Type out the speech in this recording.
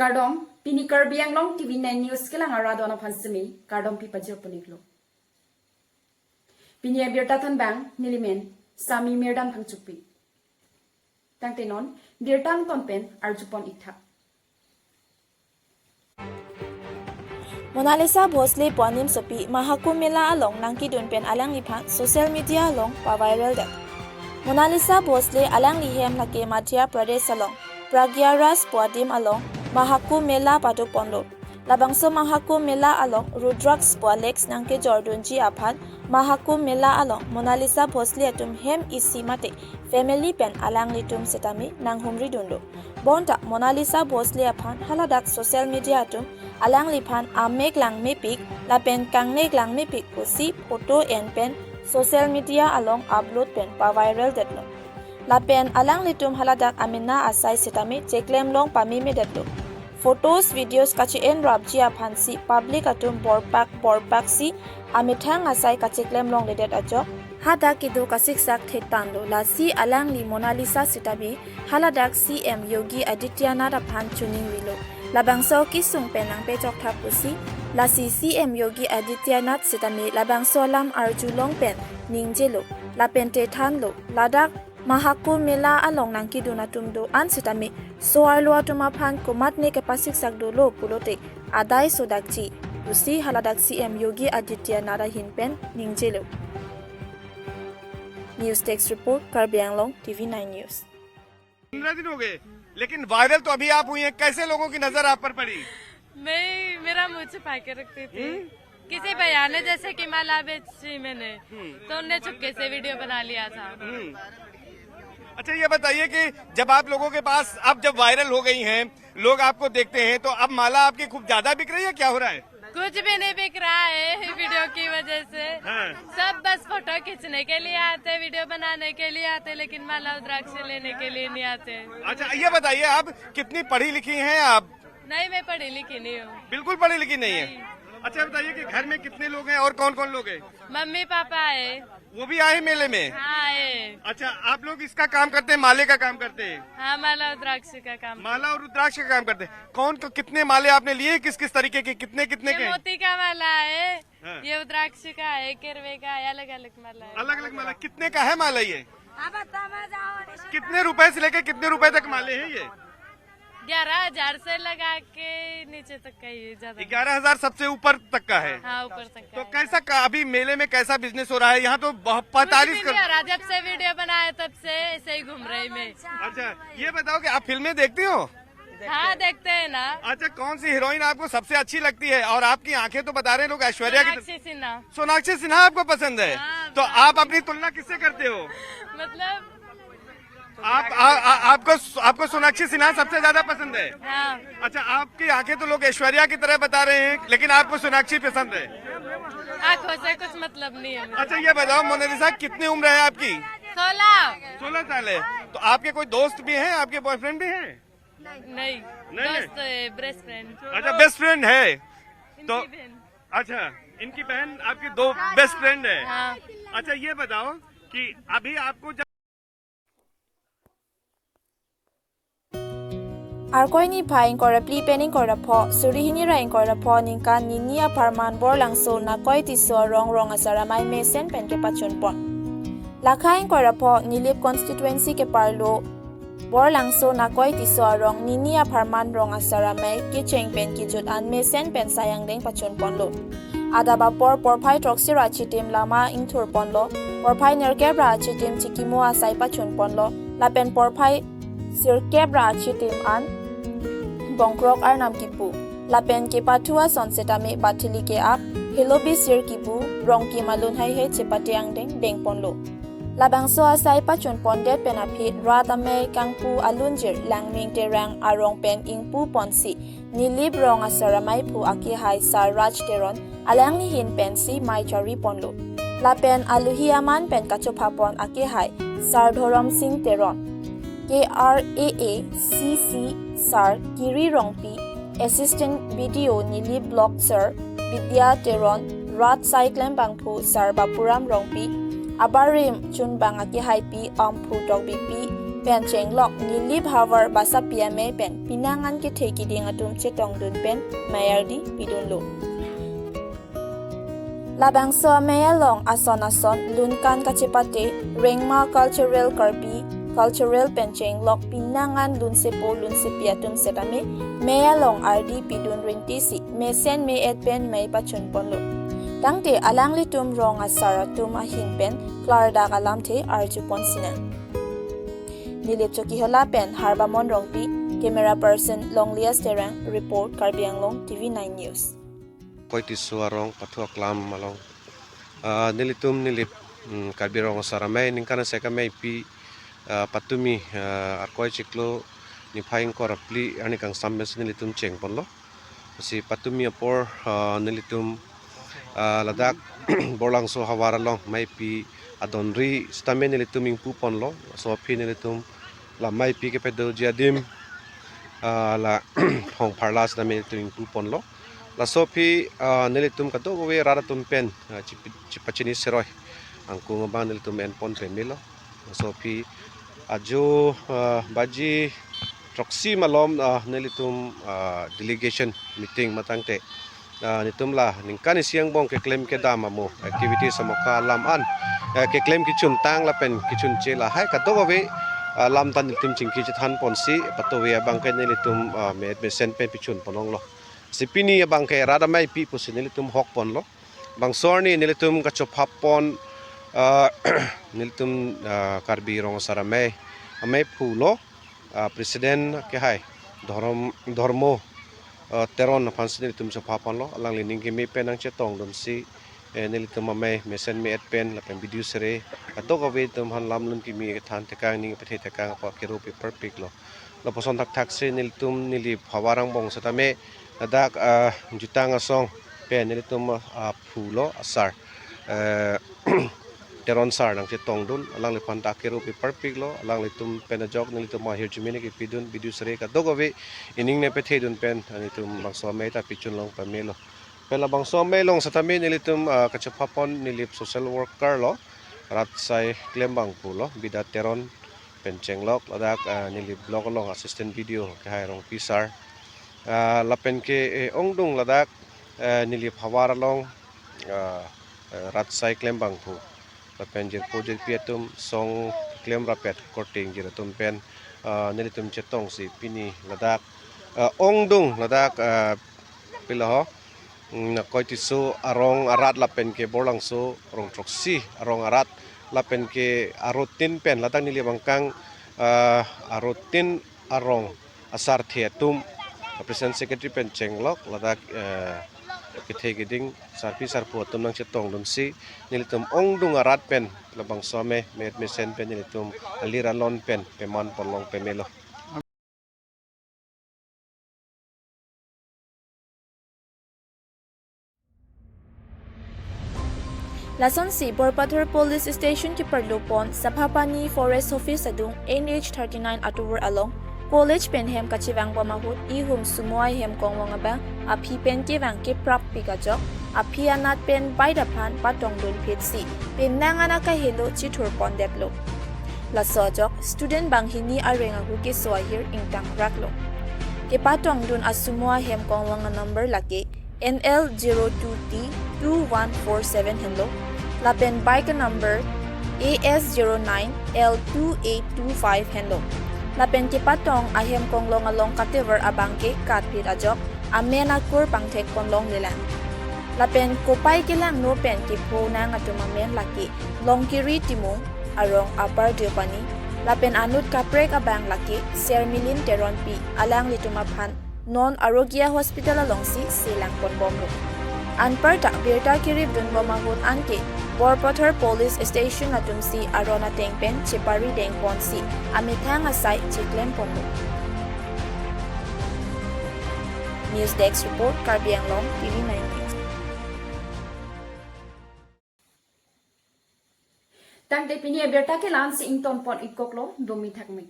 Kardom pini KARBI ANGLONG TV9 news kelang aradona phansemi kardom pi pajir poniklo pini birtatan bang nilimen sami merdan phangchukpi tangtenon birtan kompen arjupon itha Mona Lisa Bhonsle Ponim Sopi Mahakum Mela along Nangki Dunpen Alang Lipan social media along pa viral dat. Mona Lisa Bhonsle Alang Lihem Lake Madhya Pradesh along Pragyaras Poadim along Mahakum Mela Paduk Ponlo. Labangso Mahakum Mela along Rudrax Poalex Nangke Jordunji Aphan Mahakum Mela along Mona Lisa Bhonsle atum hem isi mate family pen alang litum setami nang humri dundo. Bonta Mona Lisa Bhonsle aphan haladak social media atum alang lipan amek lang mepik lapen kangnek lang mepik kusi photo and pen social media along upload pen pa viral detlo. Lapen alang litum haladak amina asai setami cheklem long pamimi detlo. Photos videos kachi en rabji aphan si public atum borpak si amithang asai kachiklem long ledet ajo hada kidu kasik sak thetando la si alang li Mona Lisa sitabi haladak CM Yogi Adityanath aphan chuning wilo labangso kisung penang pechok thapusi la si CM Yogi Adityanath sitami labangso lam arjulong pen ningjelo la pente thanlo ladak Mahakum Mela along nangki dunatumdo an sitami soarlo atuma phan komatne ke pasik sakdo lo pulote adai sodakchi usi haladak CM Yogi Adityanath hinpen ningjelo News Text Report KARBI ANGLONG TV9 News 15 दिन हो गए लेकिन viral तो अभी आप हुई हैं कैसे लोगों की नजर आप पर पड़ी मेरा मुंह छुपा के रखती थी किसी भैया ने जैसे कि माला बेची मैंने तो उनने चुपके से वीडियो बना लिया था अच्छा ये बताइए कि जब आप लोगों के पास अब जब वायरल हो गई हैं लोग आपको देखते हैं तो अब माला आपकी खूब ज्यादा बिक रही है क्या हो रहा है कुछ भी नहीं बिक रहा है वीडियो की वजह से सब बस फोटो खींचने के लिए आते वीडियो बनाने के लिए आते लेकिन माला रुद्राक्ष लेने के लिए नहीं आते अच्छा ये बताइए आप कितनी पढ़ी लिखी हैं आप नहीं मैं पढ़ी लिखी नहीं हूँ बिल्कुल पढ़ी लिखी नहीं है अच्छा बताइए कि घर में कितने लोग हैं और कौन कौन लोग हैं मम्मी पापा है वो भी आए मेले में हाँ है अच्छा आप लोग इसका काम करते हैं माले का काम करते हैं हाँ माला रुद्राक्ष का काम माला और रुद्राक्ष का काम करते हैं कौन कितने माले आपने लिए किस किस तरीके के कितने कितने के मोती का माला है ये रुद्राक्ष का है केरवे का है अलग अलग माला है अलग अलग माला कितने का है माला ये कितने रुपए से लेके कितने रुपए तक माले हैं ये 11,000 से लगा के नीचे तक का ही ज्यादा 11,000 सबसे ऊपर तक का है हाँ ऊपर तक का तो कैसा अभी मेले में कैसा बिजनेस हो रहा है यहाँ तो 45 जब से वीडियो बनाया तब से ऐसे ही घूम रही मैं अच्छा ये बताओ कि आप फिल्में देखती हो हाँ देखते हैं ना अच्छा कौन सी हीरोइन आपको सबसे अच्छी लगती है और आपकी आंखें तो बता रहे हैं लोग ऐश्वर्या की सिन्हा सोनाक्षी सिन्हा आपको पसंद है तो आप अपनी तुलना किससे करते हो मतलब आपको सोनाक्षी सिन्हा सबसे ज्यादा पसंद है हाँ। अच्छा आपकी आंखें तो लोग ऐश्वर्या की तरह बता रहे हैं लेकिन आपको सोनाक्षी पसंद है आँखों से कुछ मतलब नहीं है अच्छा ये बताओ मोनालिसा कितनी उम्र है आपकी 16 साल है तो आपके कोई दोस्त भी हैं आपके बॉयफ्रेंड भी हैं नहीं दोस्त बेस्ट फ्रेंड अच्छा बेस्ट फ्रेंड है तो अच्छा इनकी बहन आपकी दो बेस्ट फ्रेंड है हाँ। अच्छा ये बताओ कि अभी आपको Arkoini paing korapli pening korapo surihini raing korapo ningka ninia parman bor langso nakoi tiso rong asaramai mesen pen ke pachun pon lakhain korapo nilip constituency ke parlo bor langso nakoi tiso rong ninia parman rong asaramai ki cheng pen ki jut an mesen pen sayang deng pachun pon lo adaba porphai troksira chitim lama ingthur pon lo porphai nerkebra chitim chikimo asai pachun pon lo lapen porphai sirkebra chitim an Bongkrok Arnam Kipu Lapen ke patua sonsetame batili ke ap Hilobi sir kipu Rong ki malun hai he chepati ang deng ponlo Labangso asai pachun pondet penapi Radame kangpu alunjir langming terang arong pen ingpu ponsi Nilib rong asaramai pu aki hai sar raj teron Alang ni hin pen si mai chari ponlo Lapen aluhiaman pen kachopapon aki hai sar dhorom sing teron KRAACC Sar Kiri Rongpi Assistant Video Nili Block Sir Vidya Teron Rat Cyclem Bangpu Sar Bapuram Rongpi Abarim Chun Bangaki Haipi Ampu Dogbipi pen chenglok nili bhavar basa PMA pen pinangan ke theki ding atum chetong dun pen mayardi pidun lo labang so mayalong ason lunkan kachepate rengma cultural KARBI cultural pen chenglok pinangan lunsepo lunsepiatum setame mayalong RD pidun ringtisi mesen me et pen may pachun ponlo tangte alang litum rong asaratum ahin pen klarda kalam the arjupon sina Nilip Choki Hola Pen Harbamon Rongpi Camera Person Longlias Terang Report KARBI ANGLONG TV9 News Koi ti suarong patua klam malong nilitum nilip KARBI rong saramay ningkana seka may pi patumi arkoi ciklo ni phaing korapli ani kang sambes nilitum cheng ponlo si patumi apor nilitum ladak borlang so hawaralong may pi adonri stame nilitum ing pupon lo so pi nilitum la mai pi ke pedo jadim la hong parlas na nilitum ing pupon lo la so pi nilitum kato we raratum pen chipachini seroy ang kung ba nilitum en pon pemilo so pi ajo baji troxy malom nilitum delegation meeting matangte nitum la ningkani siang bong ke claim ke dama mo activity sa moka lam an ke claim ki chun tang la pen ki chun che la hai ka to we lam tan nitum chingki chan pon si patowe abang ke nilitum me sen pe pichun ponong lo sipini abang ke rada mai pi pu nilitum hok pon lo bang sorni nilitum ka chop pon nilitum KARBI rong sarame ame phulo president ke hai dhormo teron na pansin nilitum sa papan lo alang lining kimi penang chetong dum si nilitum ame mesen me et pen la pen video sere ato ka we tum han lam lun kimi than te kang ning pathe te kang pa kero pe perfect lo la poson tak se nilitum nili phawarang bong satame adak jutang asong pen nilitum phulo asar teron sar nang chetong dun alang le pan ta kero pe perfect lo alang le tum pen jok nilitum ma here jumene ki pidun video sere ka dogo we ining ne pe the dun pen anitum bangso me ta pichun long pamelo pela bangso me long satame nilitum kachapapon nilip social worker lo rat sai klembang pulo bida teron penchenglok ladak nilip blog long assistant video kai rong pisar lapen ke ongdung ladak nilip hawar long rat sai klembang pu lapen jer project pietum song klem rapet korting jiratum pen nilitum chetong si pini ladak ongdung ladak pilaho na koi tisu arong arat lapen ke borlang so rong troksi arong arat lapen ke arotin pen latang nili bangkang arotin arong asar theatum present secretary pen chenglok ladak ke thegiding sarpi sarpu tum nang chetong dum si nilitum ongdung arat pen labang some met mesen pen nilitum alira lon pen peman polong pemelo Lason si Borpathor Police Station ki Perlupon Saphapani Forest Office adung NH39 Atuwar along College Penhem kachiwang pamahut ihum sumuai hem kongwang abang aphi pen kewang ke prap pikajok aphi anat pen baidapan patong dun pitsi pen nangana ka helo chithur pondeplo lasojok student banghini arenga hu ke soahir ingtang raklo ke patong dun asumua hem kongwang number lake NL02T2147 hello lapen bike number AS09L2825 hello lapen ke patong ahem konglong along katever abangke katpit ajok amena kur pangthek konlong lilan lapen kopai ke lang no pen ke phona ngatumamen laki longkiri timung arong upper diopani lapen anut kaprek abang laki sermilin teron pi alang litumaphan non arogya hospital alongsi silang ponbomlo anpar ta birta kirib dun bomahut anke Borpathor Police Station atumsi arona tengpen chepari deng ponsi amithang asai chiklem ponlo News Desk Report KARBI ANGLONG TV9 News Tang te pinie berta ke lan si ington pon ikoklo domi thakmi